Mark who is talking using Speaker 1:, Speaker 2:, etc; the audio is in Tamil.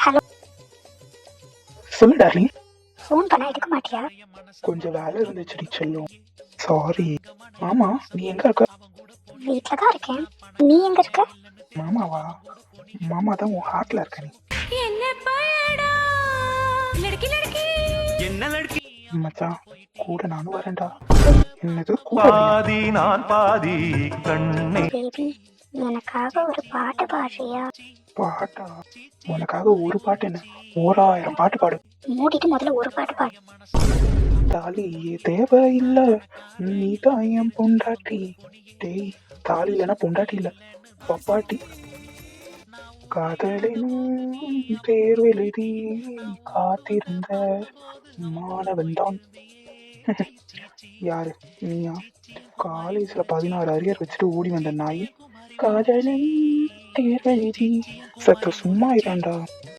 Speaker 1: ஹலோ,
Speaker 2: சொல்லு டார்லிங்.
Speaker 1: ஃபோன் பண்ணா எடுக்க மாட்டியா?
Speaker 2: கொஞ்சம் வேலை இருந்துச்சுடி செல்லும். சாரி. ஆமா, நீ எங்க இருக்க?
Speaker 1: வீட்டில் தான் இருக்கேன். நீ எங்க இருக்க?
Speaker 2: மாமாவா? மாமா தான் உன் ஹார்ட்ல இருக்க நீ. மச்சான், கூட நானும் வரேன்டா. என்னது கூட
Speaker 3: பாதி நான் பாதி கண்ணே.
Speaker 1: பேபி, எனக்காக ஒரு பாட்டு பாடுறியா?
Speaker 2: பாட்டா? உனக்காக ஒரு பாட்டு என்ன, 1000 பாட்டு பாடு.
Speaker 1: மூடிட்டு முதல்ல ஒரு பாட்டு பாடு.
Speaker 2: தாலியே தேவையில்லை, நீ தான் என் பொண்டாட்டி. டேய், தாலி இல்லைன்னா பொண்டாட்டி இல்ல, பப்பாட்டி. காதலினும் தேர்வெழுதி காத்திருந்த மாணவன் தான். யாரு, நீயா? காலேஜ்ல 16 அரியர் வச்சுட்டு ஓடி வந்த நாய். காதலின் தேர்வெழுதி. சத்த சும்மா இராண்டா.